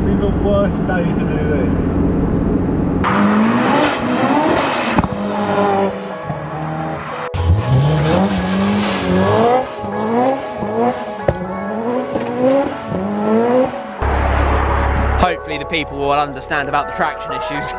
might be the worst day to do this. Hopefully the people will understand about the traction issues.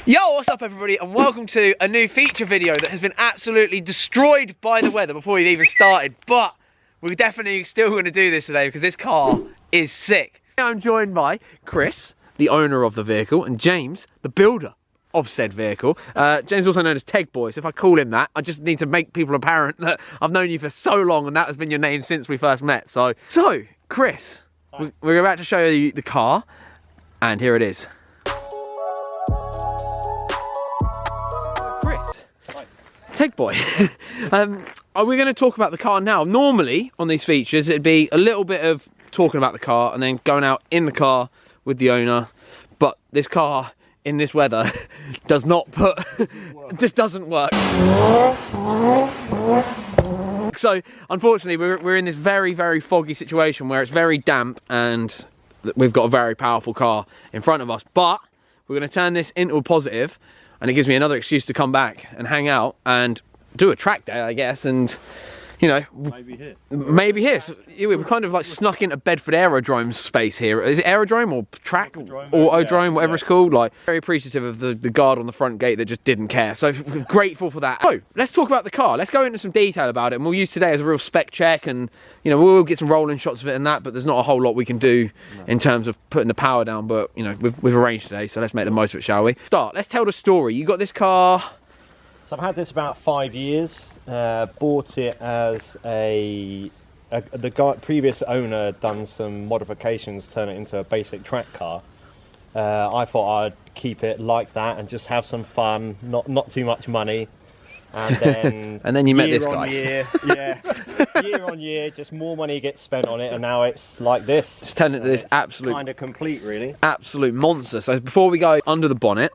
Yo, what's up everybody, and welcome to a new feature video that has been absolutely destroyed by the weather before we've even started, but we're definitely still going to do this today because this car is sick. I'm joined by Chris, the owner of the vehicle, and James, the builder of said vehicle. James, also known as Teg Boy, so if I call him that, I just need to make people apparent that I've known you for so long and that has been your name since we first met. So Chris, we're about to show you the car, and here it is. Teg Boy, are we going to talk about the car now? Normally on these features it'd be a little bit of talking about the car and then going out in the car with the owner, but this car in this weather does not just doesn't work. So unfortunately we're in this very foggy situation where it's very damp and we've got a very powerful car in front of us, but we're going to turn this into a positive. And it gives me another excuse to come back and hang out and do a track day, I guess, and, you know... Maybe here. So, we're kind of like snuck into Bedford Aerodrome's space here. Is it Aerodrome or track? Autodrome, whatever it's called. Like, very appreciative of the guard on the front gate that just didn't care. So, grateful for that. So, let's talk about the car. Let's go into some detail about it. And we'll use today as a real spec check. And, you know, we'll get some rolling shots of it and that. But there's not a whole lot we can do in terms of putting the power down. But, you know, we've arranged today. So, let's make the most of it, shall we? Let's tell the story. You got this car... So I've had this about 5 years. Bought it as the previous owner done some modifications, turn it into a basic track car. I thought I'd keep it like that and just have some fun, not too much money. And then and then you met this guy. Year on year, just more money gets spent on it, and now it's like this. It's turned into this absolute kind of complete, really. Absolute monster. So before we go under the bonnet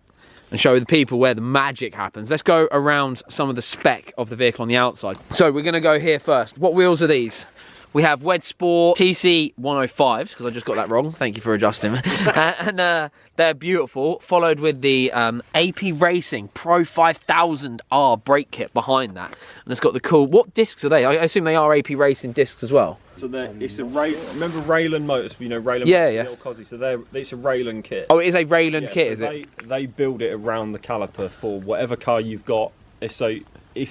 and show the people where the magic happens, let's go around some of the spec of the vehicle on the outside. So we're going to go here first. What wheels are these? We have Wed Sport TC 105s, because I just got that wrong. Thank you for adjusting. And they're beautiful, followed with the AP Racing Pro 5000R brake kit behind that. And it's got the cool... What discs are they? I assume they are AP Racing discs as well. So it's a remember Raylan Motors, you know, Raylan Motors, Cosy, so it's a Raylan kit. Oh, it is a Raylan kit, is it? They build it around the caliper for whatever car you've got. If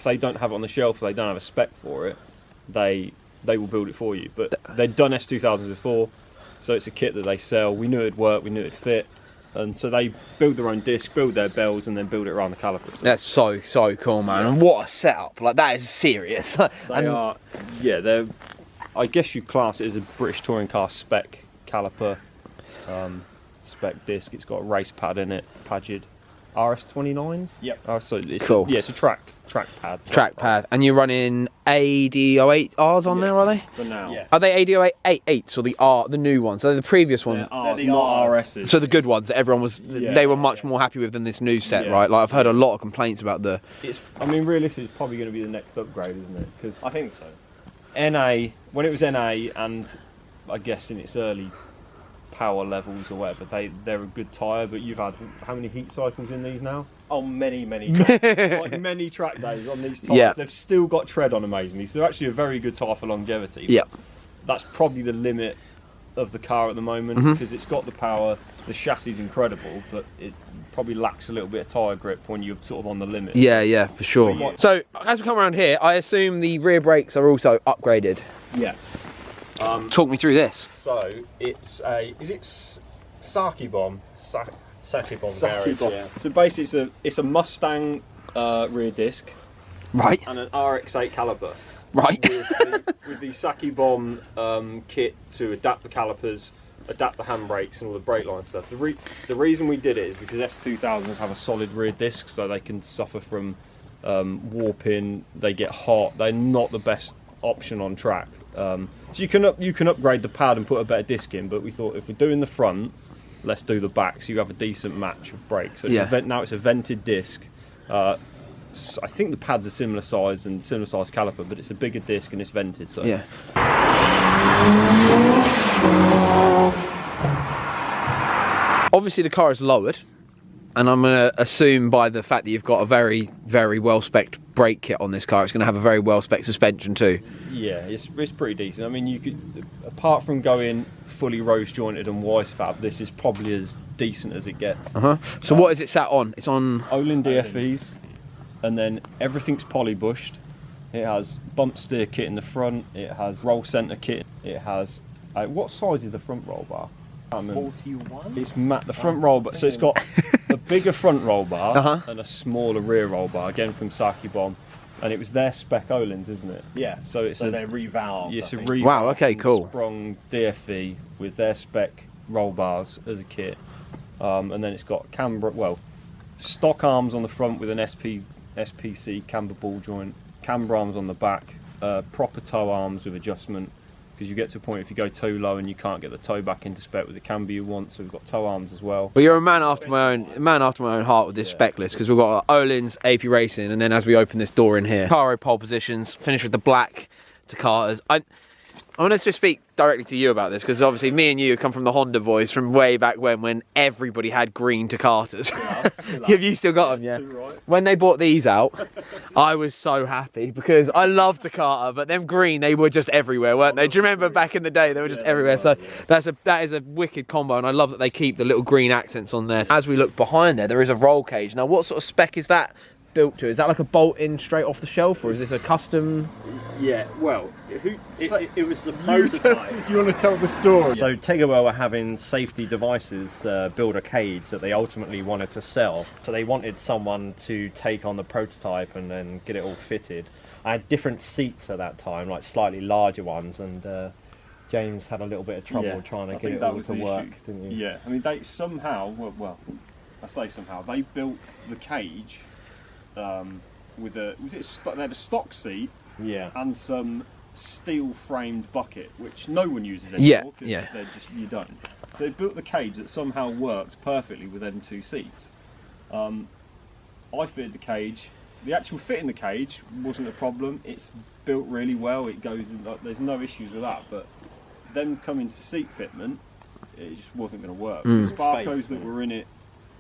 they don't have it on the shelf, or they don't have a spec for it, they will build it for you. But they've done S2000s before, so it's a kit that they sell. We knew it'd work, we knew it'd fit. And so they build their own disc, build their bells, and then build it around the caliper. So. That's so cool, man. Yeah. And what a setup. Like, that is serious. They're... I guess you class it as a British touring car spec caliper, spec disc. It's got a race pad in it, Pagid RS29s. Yep. So it's cool. It's a track pad. Track pad. And you're running AD08Rs on there, are they? For now. Yes. Are they AD08s or the new ones? Are they the previous ones? They're the not RSs. So the good ones that everyone was, they were much more happy with than this new set, right? Like, I've heard a lot of complaints about the... I mean, realistically, it's probably going to be the next upgrade, isn't it? Because I think so. NA, when it was NA, and I guess in its early power levels or whatever, they're a good tyre, but you've had how many heat cycles in these now? Oh, many like many track days on these tyres. Yeah. They've still got tread on amazingly, so they're actually a very good tyre for longevity. Yeah. That's probably the limit of the car at the moment, because it's got the power, the chassis is incredible, but it probably lacks a little bit of tyre grip when you're sort of on the limit. Yeah, for sure. Yeah. So as we come around here, I assume the rear brakes are also upgraded. Yeah. Talk me through this. So it's is it Saki Bomb? Saki Bomb Saki garage, Bomb. yeah. So basically it's a Mustang rear disc Right. and an RX-8 caliper. Right. with the Saki Bomb kit to adapt the calipers, adapt the handbrakes and all the brake line stuff. The reason we did it is because S2000s have a solid rear disc, so they can suffer from warping. They get hot. They're not the best option on track. So you can upgrade the pad and put a better disc in, but we thought if we're doing the front, let's do the back, so you have a decent match of brakes. So now it's a vented disc. I think the pad's a similar size and similar size caliper, but it's a bigger disc and it's vented. So Yeah. Obviously the car is lowered, and I'm going to assume by the fact that you've got a very, very well-spec'd brake kit on this car, it's going to have a very well-spec'd suspension too. Yeah, it's pretty decent. I mean, you could, apart from going fully rose jointed and wise fab, this is probably as decent as it gets. So what is it sat on? It's on Olin DFEs, and then everything's polybushed. It has bump steer kit in the front. It has roll centre kit. It has what size is the front roll bar? 41. It's the front roll bar. So it's got a bigger front roll bar and a smaller rear roll bar. Again from Saki Bomb, and it was their spec Olins, isn't it? Yeah. So they're revalved. It's a Wow, okay, cool. Sprung DFE with their spec roll bars as a kit, and then it's got stock arms on the front with an SPC camber ball joint, camber arms on the back, proper toe arms with adjustment, because you get to a point if you go too low and you can't get the toe back into spec with the camber you want, so we've got toe arms as well. Well, you're a man after my own heart with this spec list, because we've got Olin's, AP Racing, and then as we open this door in here, Caro pole positions, finish with the black Takatas. I want to just speak directly to you about this, because obviously me and you come from the Honda boys from way back when everybody had green Takatas. Have you still got them? Yeah. Right. When they bought these out, I was so happy because I love Takata, but them green, they were just everywhere, weren't they? Do you remember back in the day they were just everywhere? So that is a wicked combo, and I love that they keep the little green accents on there. As we look behind there is a roll cage. Now, what sort of spec is that built to? Is that like a bolt-in straight off the shelf, or is this a custom? Yeah, well, it was the prototype. Do you want to tell the story? So Tegawell were having safety devices build a cage that they ultimately wanted to sell. So they wanted someone to take on the prototype and then get it all fitted. I had different seats at that time, like slightly larger ones, and James had a little bit of trouble trying to get it all to work, didn't you? Yeah, I mean, they somehow, well, I say somehow, they built the cage with they had a stock seat, Yeah. and some steel framed bucket, which no one uses anymore, because you don't. So they built the cage that somehow worked perfectly with them two seats. I fitted the cage. The actual fit in the cage wasn't a problem. It's built really well. It goes in, there's no issues with that. But them coming to seat fitment, it just wasn't going to work. The Sparkos that were in it,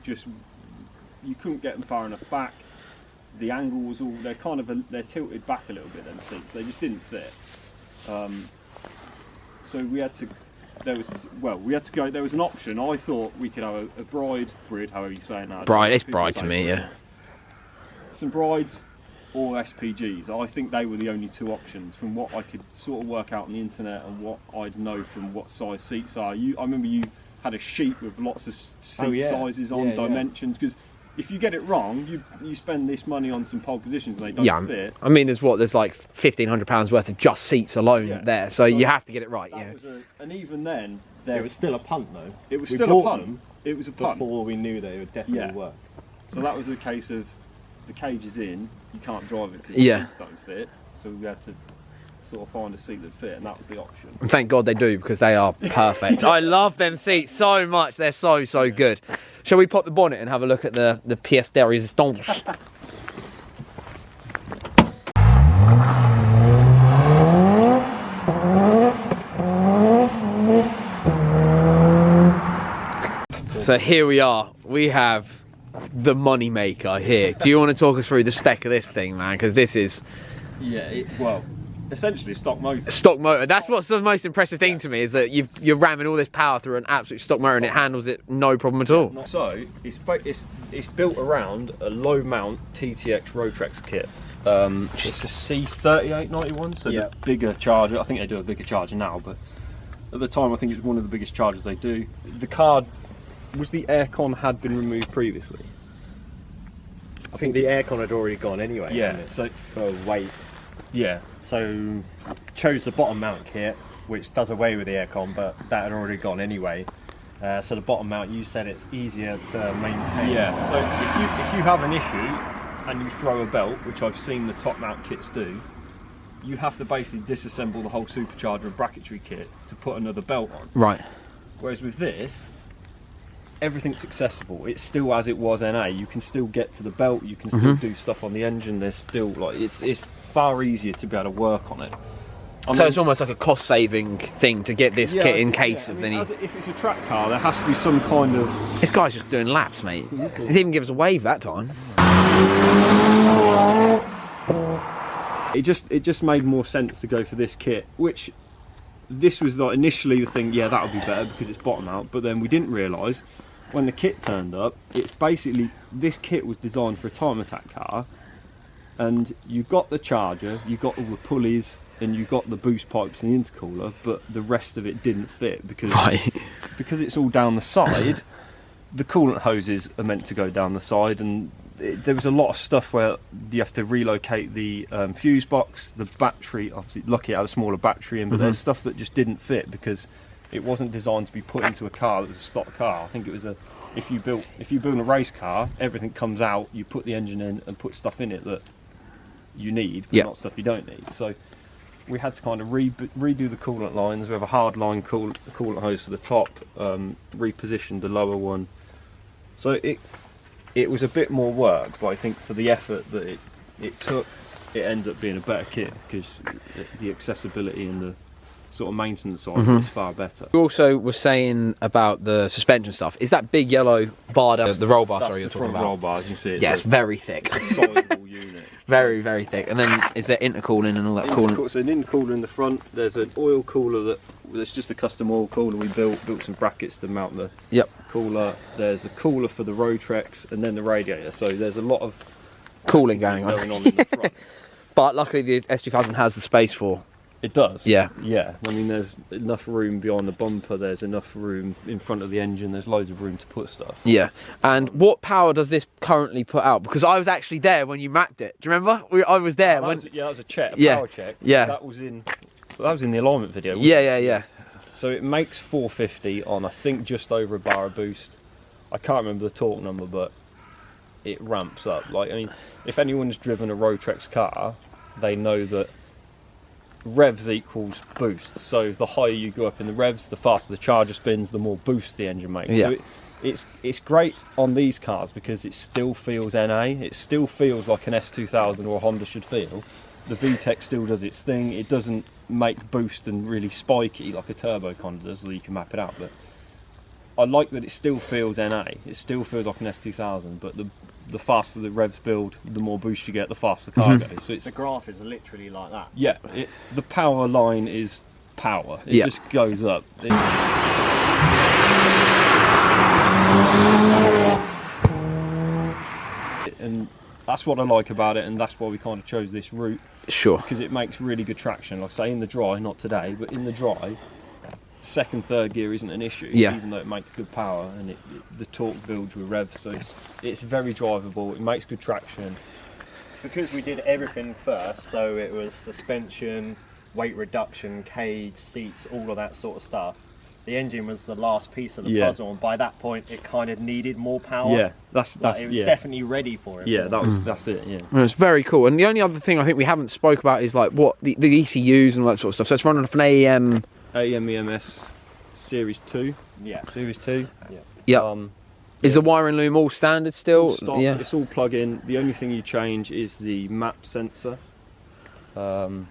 you couldn't get them far enough back. The angle was all, they're tilted back a little bit, them seats. They just didn't fit. So we had to go, there was an option. I thought we could have a brid, however you say it now. It's bride to me, yeah. Some brides or SPGs. I think they were the only two options from what I could sort of work out on the internet and what I'd know from what size seats are. I remember you had a sheet with lots of seat sizes on, dimensions, because if you get it wrong, you spend this money on some pole positions and they don't fit. I mean, there's like £1,500 worth of just seats alone there, so you have to get it right. And even then, It was still a punt though. It was still a punt. It was a punt before we knew they would definitely work. So that was a case of the cage is in, you can't drive it because the seats don't fit. So we had to sort of find a seat that fit, and that was the option. And thank God they do, because they are perfect. I love them seats so much. They're so good. Shall we pop the bonnet and have a look at the pièce de résistance? So here we are. We have the money maker here. Do you want to talk us through the spec of this thing, man? Because this is... Yeah, essentially a stock motor. Stock motor. That's what's the most impressive thing to me, is that you're ramming all this power through an absolute stock motor and it handles it no problem at all. So it's built around a low mount TTX Rotrex kit. It's a C3891, so the bigger charger. I think they do a bigger charger now, but at the time I think it was one of the biggest chargers they do. The card was the aircon had been removed previously. I think the aircon had already gone anyway. Yeah, so for weight. Yeah. So chose the bottom mount kit, which does away with the aircon, but that had already gone anyway. So the bottom mount, you said it's easier to maintain. Yeah. So if you have an issue and you throw a belt, which I've seen the top mount kits do, you have to basically disassemble the whole supercharger and bracketry kit to put another belt on. Right. Whereas with this, everything's accessible. It's still as it was NA. You can still get to the belt. You can still do stuff on the engine. There's still like it's far easier to be able to work on it. So it's almost like a cost-saving thing to get this kit in case of any. If it's a track car, there has to be some kind of. This guy's just doing laps, mate. He's even given us a wave that time. It just made more sense to go for this kit, which this was like initially the thing. Yeah, that would be better because it's bottom out. But then we didn't realise when the kit turned up, it's basically this kit was designed for a time attack car, and you got the charger, you got all the pulleys, and you got the boost pipes and the intercooler, but the rest of it didn't fit because it's all down the side. The coolant hoses are meant to go down the side, and there was a lot of stuff where you have to relocate the fuse box, the battery. Obviously, lucky it had a smaller battery in, but there's stuff that just didn't fit because it wasn't designed to be put into a car that was a stock car. I think it was if you build a race car, everything comes out. You put the engine in and put stuff in it that you need, but not stuff you don't need. So we had to kind of redo the coolant lines. We have a hard line coolant hose for the top, repositioned the lower one. So it was a bit more work, but I think for the effort that it took, it ends up being a better kit because the accessibility and the sort of maintenance side is far better. You also were saying about the suspension stuff. Is that big yellow bar, the roll bar, sorry, you're talking about? Roll bar, as you see. Yeah, it's very thick. Sizable unit. Very, very thick. And then is there intercooling and all that coolant? So an intercooler in the front. There's an oil cooler that's just a custom oil cooler we built some brackets to mount the cooler. There's a cooler for the Rotrex and then the radiator. So there's a lot of cooling going on in the front. But luckily the S2000 has the space for. It does. Yeah. Yeah. I mean, there's enough room behind the bumper. There's enough room in front of the engine. There's loads of room to put stuff. Yeah. And what power does this currently put out? Because I was actually there when you mapped it. Do you remember? I was there when. That was a check. Power check. Yeah. That was in the alignment video. Yeah. So it makes 450 on I think just over a bar of boost. I can't remember the torque number, but it ramps up. Like, I mean, if anyone's driven a Rotrex car, they know that revs equals boost. So the higher you go up in the revs, the faster the charger spins, the more boost the engine makes. Yeah. So it's great on these cars because it still feels NA. It still feels like an S2000 or a Honda should feel. The VTEC still does its thing. It doesn't make boost and really spiky like a turbo kind of does, so you can map it out. But I like that it still feels NA. It still feels like an S2000, but the faster the revs build, the more boost you get, the faster the car goes. So the graph is literally like that. Yeah, the power line is power. It just goes up. And that's what I like about it, and that's why we kind of chose this route. Sure. Because it makes really good traction. Like I say, in the dry, not today, but in the dry, second, third gear isn't an issue, even though it makes good power and the torque builds with revs, so it's very drivable. It makes good traction. Because we did everything first, so it was suspension, weight reduction, cage, seats, all of that sort of stuff. The engine was the last piece of the puzzle, and by that point, it kind of needed more power. Yeah, that's it was definitely ready for it. Yeah, that's it. Yeah, well, it's very cool. And the only other thing I think we haven't spoke about is like what the ECUs and all that sort of stuff. So it's running off an AEM EMS Series 2. Yeah, Series 2. Yeah. Yep. Is the wiring loom all standard still? Stock, it's all plug-in. The only thing you change is the map sensor and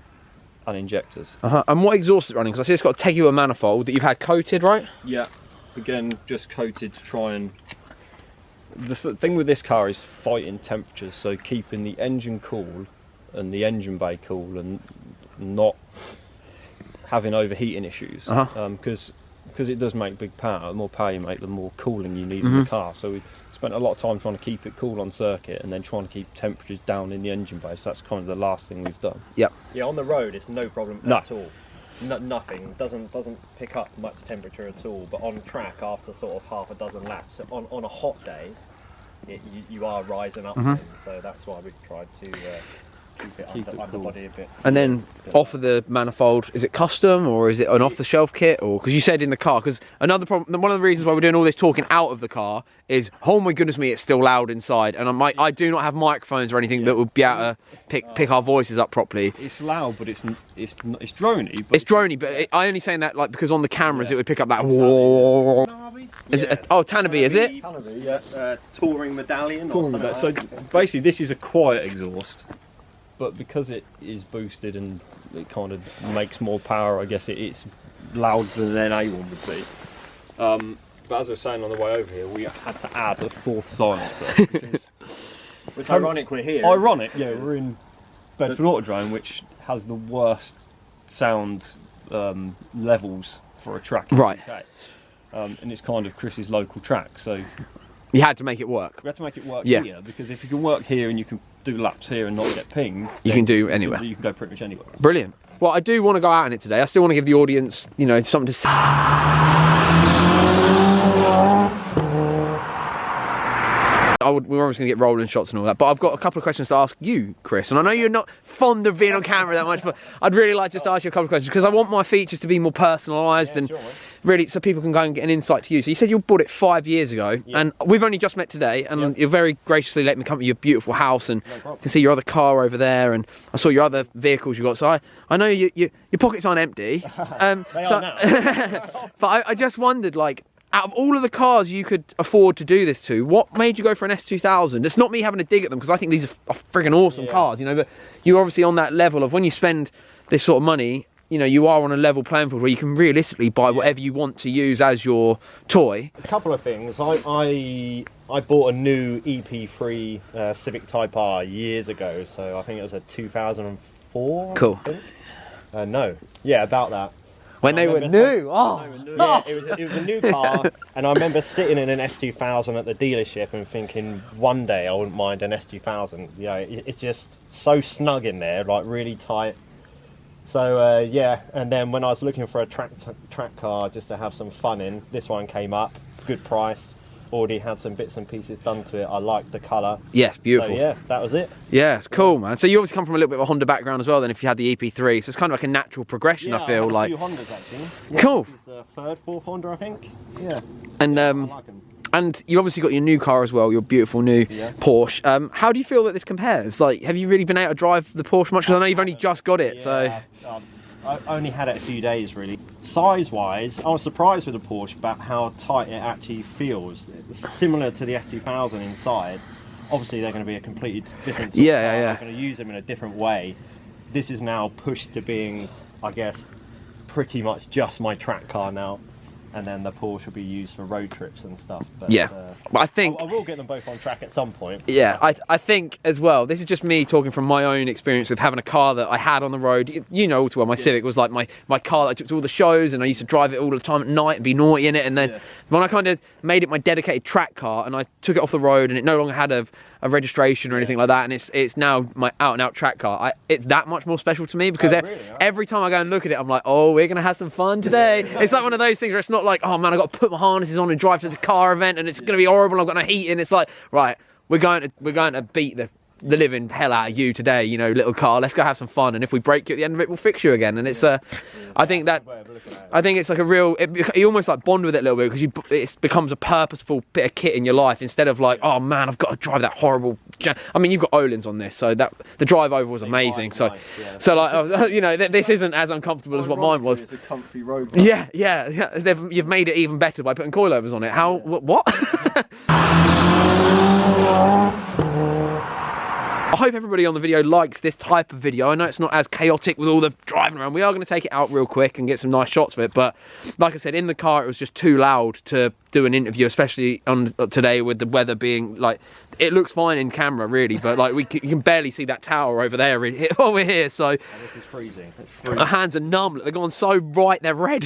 injectors. And what exhaust is it running? Because I see it's got a Teguo manifold that you've had coated, right? Yeah. Again, just coated to try and... The thing with this car is fighting temperatures, so keeping the engine cool and the engine bay cool and not having overheating issues. Because it does make big power. The more power you make, the more cooling you need in the car. So we spent a lot of time trying to keep it cool on circuit, and then trying to keep temperatures down in the engine bay. So that's kind of the last thing we've done. Yep. Yeah, on the road it's no problem at all. Nothing doesn't pick up much temperature at all. But on track, after sort of half a dozen laps, on a hot day, you are rising up. So that's why we've tried to keep it underbody a bit. And then off of the manifold, is it custom or is it an off-the-shelf kit? Or because you said in the car, because another problem, one of the reasons why we're doing all this talking out of the car is, oh my goodness me, it's still loud inside, and I do not have microphones or anything that would be able to pick our voices up properly. It's loud, but it's drony. It's drony, but I only saying that like because on the cameras it would pick up that. Is it? Oh, Tanabe, is it? Tanabe, yeah. Touring medallion. So basically, this is a quiet exhaust. But because it is boosted and it kind of makes more power, I guess it's louder than an A1 would be. But as I was saying on the way over here, we had to add a fourth silencer. It's ironic we're here. Ironic, yeah. We're in Bedford Autodrome, which has the worst sound levels for a track in right. the UK. And it's kind of Chris's local track, so you had to make it work. We had to make it work here, because if you can work here and you can do laps here and not get pinged, you can do anywhere. You can go pretty much anywhere. Brilliant. Well, I do want to go out in it today. I still want to give the audience, you know, something to see. We're obviously going to get rolling shots and all that, but I've got a couple of questions to ask you, Chris, and I know you're not fond of being on camera that much, but I'd really like just to ask you a couple of questions, because I want my features to be more personalised and really so people can go and get an insight to you. So you said you bought it 5 years ago, and we've only just met today, and you very graciously let me come to your beautiful house, and I can see your other car over there, and I saw your other vehicles you got, so I know your pockets aren't empty. They are now. But I just wondered, like, out of all of the cars you could afford to do this to, what made you go for an S2000? It's not me having a dig at them, because I think these are friggin' awesome cars, you know, but you're obviously on that level of when you spend this sort of money, you know, you are on a level playing field where you can realistically buy whatever you want to use as your toy. A couple of things. I bought a new EP3 Civic Type R years ago, so I think it was a 2004. Cool. No. Yeah, about that. When they were new, yeah, it was a new car, and I remember sitting in an S2000 at the dealership and thinking one day I wouldn't mind an S2000. Yeah, it's just so snug in there, like really tight. So yeah, and then when I was looking for a track car just to have some fun in, this one came up, good price. Already had some bits and pieces done to it. I liked the colour. Yes, beautiful. So yeah, that was it. Yeah, it's cool, man. So you obviously come from a little bit of a Honda background as well. Then, if you had the EP3, so it's kind of like a natural progression. Yeah, I feel I like. had a few Hondas actually. Yeah, cool. This is the third, fourth Honda, I think. Yeah. And I like 'em. And you obviously got your new car as well, your beautiful new Porsche. How do you feel that this compares? Like, have you really been able to drive the Porsche much? Because I know you've only just got it, so. I only had it a few days really. Size-wise, I was surprised with the Porsche about how tight it actually feels. It's similar to the S2000 inside. Obviously they're going to be a completely different sort of car. I'm going to use them in a different way. This is now pushed to being, I guess, pretty much just my track car now. And then the Porsche will be used for road trips and stuff. But, but I think I will get them both on track at some point. Yeah, I think as well, this is just me talking from my own experience with having a car that I had on the road. You know all too well, my Civic was like my car that I took to all the shows, and I used to drive it all the time at night and be naughty in it. And then when I kind of made it my dedicated track car and I took it off the road and it no longer had a registration or anything like that, and it's now my out-and-out track car, it's that much more special to me, because every time I go and look at it, I'm like, oh, we're going to have some fun today. It's like one of those things where it's not like, oh man, I've got to put my harnesses on and drive to the car event and it's going to be horrible, I've got no heating. It's like, right, we're going to beat the living hell out of you today, you know, little car, let's go have some fun, and if we break you at the end of it, we'll fix you again. And it's I think it's like a real, you almost like bond with it a little bit, because it becomes a purposeful bit of kit in your life, instead of like, oh man, I've got to drive that horrible I mean, you've got Ohlins on this, so that the drive over was amazing. So like, you know, this isn't as uncomfortable as what mine was. It's a comfy road. Yeah. You've made it even better by putting coilovers on it. How? What? hope everybody on the video likes this type of video. I know it's not as chaotic with all the driving around. We are going to take it out real quick and get some nice shots of it, but like I said, in the car it was just too loud to do an interview, especially on today with the weather being like, it looks fine in camera really, but like you can barely see that tower over there while we're here, so this is freezing. our hands are numb, they're gone so bright they're red.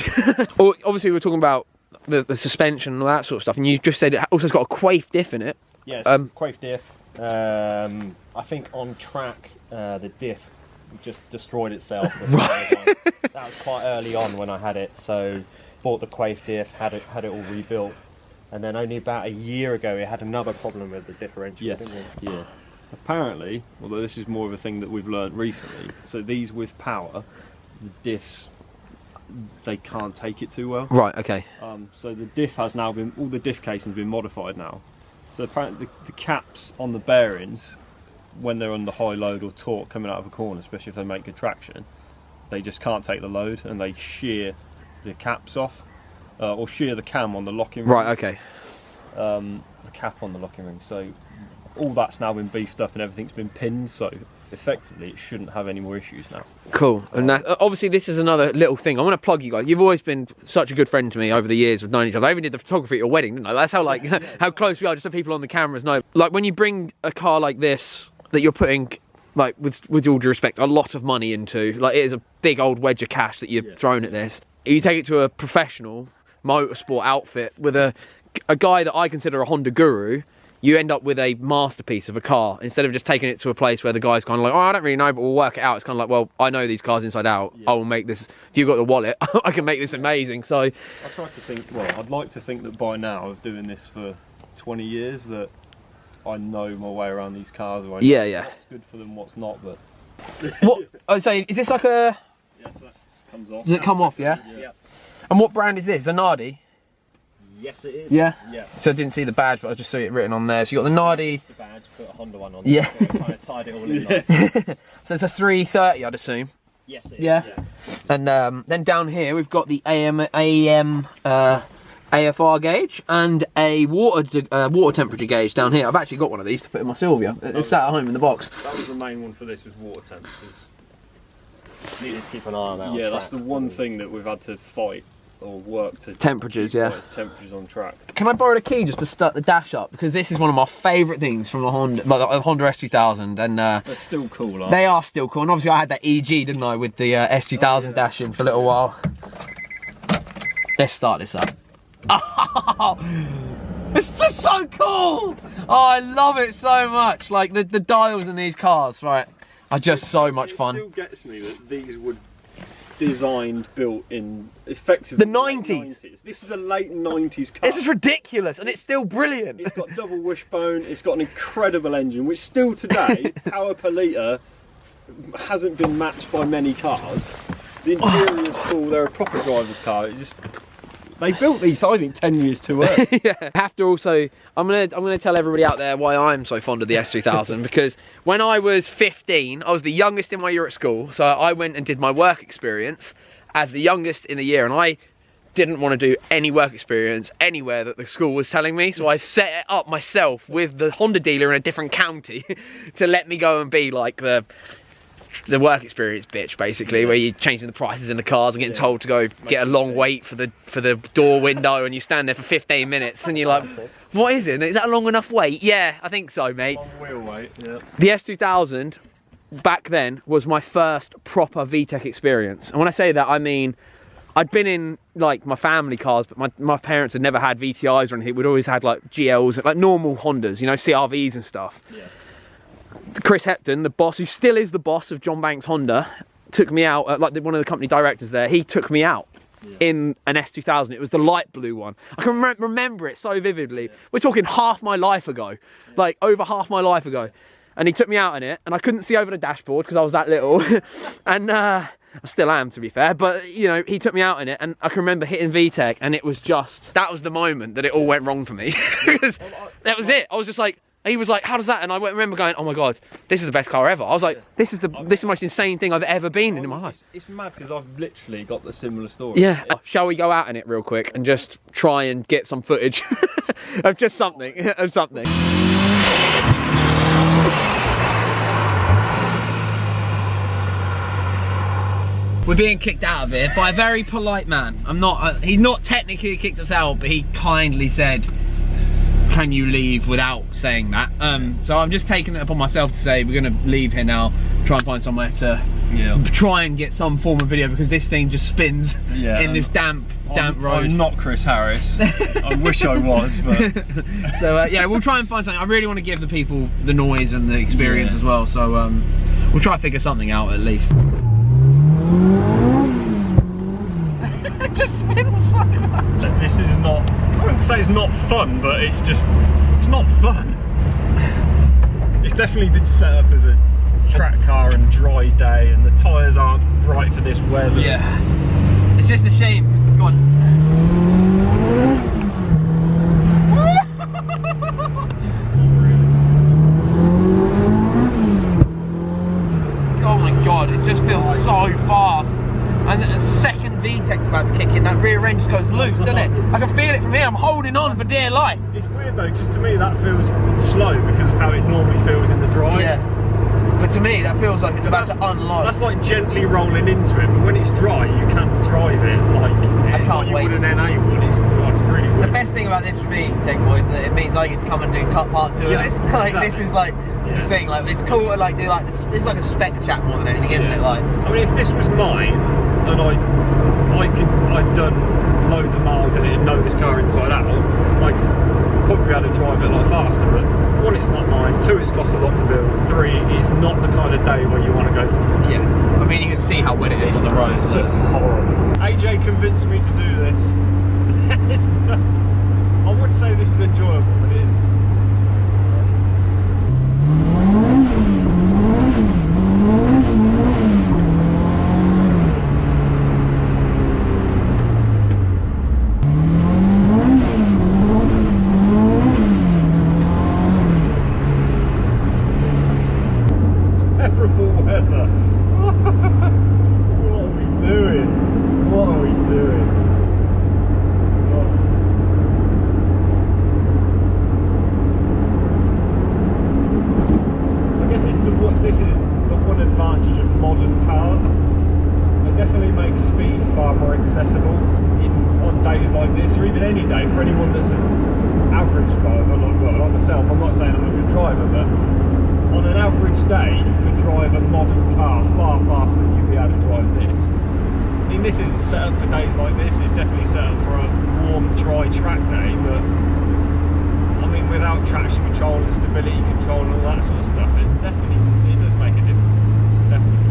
Obviously we're talking about the suspension and all that sort of stuff, and you just said it also got a quaif diff in it. Yes, quaif diff. I think on track the diff just destroyed itself. Right. That was quite early on when I had it, so bought the quaif diff, had it all rebuilt, and then only about a year ago it had another problem with the differential. Yes. Didn't it? Yeah. Apparently, although this is more of a thing that we've learnt recently, so these with power, the diffs, they can't take it too well. Right, okay. So the diff has now been, all the diff casing has been modified now. So apparently the caps on the bearings, when they're on the high load or torque coming out of a corner, especially if they make good traction, they just can't take the load and they shear the caps off, or shear the cam on the locking ring. Right, okay. The cap on the locking ring. So all that's now been beefed up and everything's been pinned, so effectively it shouldn't have any more issues now. Cool. And that, obviously this is another little thing. I want to plug you guys. You've always been such a good friend to me over the years of knowing each other. I even did the photography at your wedding, didn't I? That's how like how close we are, just so people on the cameras know. Like when you bring a car like this that you're putting, like with all due respect, a lot of money into, like it is a big old wedge of cash that you're throwing at this. You take it to a professional motorsport outfit with a guy that I consider a Honda guru, you end up with a masterpiece of a car instead of just taking it to a place where the guy's kind of like, oh, I don't really know, but we'll work it out. It's kind of like, well, I know these cars inside out. I will make this. If you've got the wallet, I can make this amazing. So I try to think, well, I'd like to think that by now of doing this for 20 years that I know my way around these cars. Or I know what's good for them, what's not, but... What? Oh, so is this like a... Yes, that comes off. Does it come off, yeah? Yeah. And what brand is this? Zanardi? Yes, it is. Yeah? Yeah. So I didn't see the badge, but I just saw it written on there. So you got the Nardi. The badge, put a Honda one on. Yeah. So I kind of tied it all in. Nice. So it's a 330, I'd assume. Yes, it is. Yeah. And then down here we've got the AEM AFR gauge and a water temperature gauge down here. I've actually got one of these to put in my Sylvia. It's sat at home in the box. That was the main one for this, was water temperatures. Needed to keep an eye on that. Yeah, that's the one thing that we've had to fight or work to. Temperatures, yeah. Temperatures on track. Can I borrow the key just to start the dash up? Because this is one of my favourite things from the Honda, like the Honda S2000, and they're still cool, aren't they are still cool. And obviously I had that EG, didn't I, with the S2000 dash in for a little while. Let's start this up. Oh, it's just so cool! Oh, I love it so much. Like the dials in these cars, right, are just so much fun. It still gets me that these were designed, built in effectively the 90s. This is a late 90s car. This is ridiculous, and it's still brilliant. It's got double wishbone, it's got an incredible engine, which still today, power per litre, hasn't been matched by many cars. The interior is cool, they're a proper driver's car. They built these, I think, 10 years too early. Yeah. I have to also, I'm gonna tell everybody out there why I'm so fond of the S2000, because when I was 15, I was the youngest in my year at school, so I went and did my work experience as the youngest in the year, and I didn't want to do any work experience anywhere that the school was telling me, so I set it up myself with the Honda dealer in a different county to let me go and be like the work experience bitch, basically, where you're changing the prices in the cars and getting told to go get a long wait for the door window, and you stand there for 15 minutes and you're like, what is it? Is that a long enough wait? Yeah, I think so, mate. Long wheel wait, yeah. The S2000 back then was my first proper VTEC experience, and when I say that, I mean I'd been in like my family cars, but my parents had never had VTIs or anything. We'd always had like GLs, like normal Hondas, you know, CRVs and stuff. Yeah. Chris Hepton, the boss, who still is the boss of John Banks Honda, took me out, like one of the company directors there, he took me out in an S2000. It was the light blue one. I can remember it so vividly. Yeah. We're talking half my life ago, like over half my life ago. And he took me out in it, and I couldn't see over the dashboard because I was that little. And I still am, to be fair, but you know, he took me out in it, and I can remember hitting VTEC, and it was just, that was the moment that it all went wrong for me. Because that was it. I was just like, he was like, how does that? And I remember going, oh my God, this is the best car ever. I was like, this is the most insane thing I've ever been in my life. It's mad because I've literally got the similar story. Yeah. Shall we go out in it real quick and just try and get some footage of just something, we're being kicked out of here by a very polite man. I'm not. He's not technically kicked us out, but he kindly said, "Can you leave?" without saying that. So I'm just taking it upon myself to say we're gonna leave here now. Try and find somewhere to try and get some form of video because this thing just spins in this damp road. I'm not Chris Harris. I wish I was, but so yeah, we'll try and find something. I really want to give the people the noise and the experience as well. So we'll try to figure something out at least. It just spins so much. This is not. I wouldn't say it's not fun, but it's not fun. It's definitely been set up as a track car and dry day, and the tyres aren't right for this weather. Yeah, it's just a shame. Go on. Oh my god, it just feels so fast. And the second VTEC's about to kick in, that rear end just goes loose, doesn't it? I can feel it from here, I'm holding on for dear life. It's weird though, because to me that feels slow because of how it normally feels in the drive. Yeah. But to me, that feels like it's about to unload. That's like gently rolling into it, but when it's dry, you can't drive it like can't wait. You would an NA would. It's really weird. The best thing about this for me, Tech Boy, is that it means I get to come and do top part 2 of this. Like exactly. this is like the thing. Like it's cool. Like do like this. It's like a spec chat more than anything, isn't it? Like I mean, if this was mine and I'd done loads of miles in it and know this car inside out, like probably be able to drive it a lot faster. But 1, it's not mine. 2, it's cost a lot to build. 3, it's not the kind of day where you want to go. Yeah. I mean, you can see how wet it is on the road. It's just horrible. AJ convinced me to do this. I would say this is enjoyable, but it isn't. Terrible weather. What are we doing? What are we doing? I guess this is the one advantage of modern cars. They definitely make speed far more accessible on days like this, or even any day for anyone that's an average driver. Like myself, I'm not saying I'm a good driver, but on an average day, you could drive a modern car far faster than you'd be able to drive this. I mean, this isn't set up for days like this. It's definitely set up for a warm, dry track day, but I mean, without traction control and stability control and all that sort of stuff, it does make a difference. Definitely.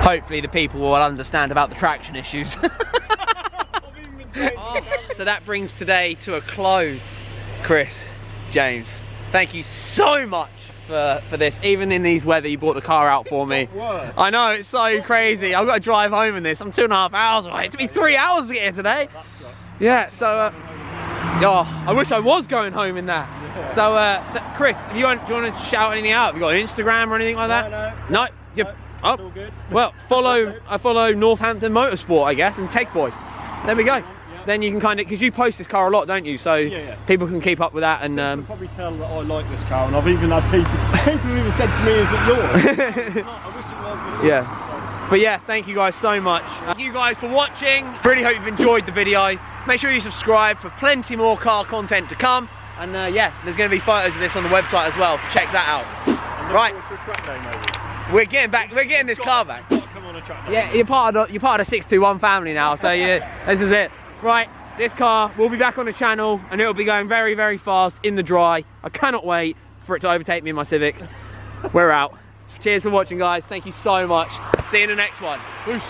Hopefully the people will understand about the traction issues. So that brings today to a close. Chris, James, thank you so much for this. Even in these weather, you brought the car out for me. I know, it's so crazy. I've got to drive home in this. I'm 2.5 hours away. It took me 3 hours to get here today. Yeah, so I wish I was going home in that. So Chris, do you want to shout anything out? Have you got an Instagram or anything like that? No. Oh, all good. Well, I follow Northampton Motorsport, I guess, and Tech Boy. There we go. Yeah. Then you can kind of, because you post this car a lot, don't you? So people can keep up with that. And you can probably tell that I like this car, and I've even had people even said to me, "Is it yours?" It's not. I wish it was. But yeah. But yeah, thank you guys so much. Thank you guys for watching. Really hope you've enjoyed the video. Make sure you subscribe for plenty more car content to come. And yeah, there's going to be photos of this on the website as well. So check that out. Right. We're getting this car back. Come on a track day. Yeah, you're part of the 621 family now, so yeah, this is it. Right, this car will be back on the channel and it'll be going very, very fast in the dry. I cannot wait for it to overtake me in my Civic. We're out. Cheers for watching, guys. Thank you so much. See you in the next one. Peace.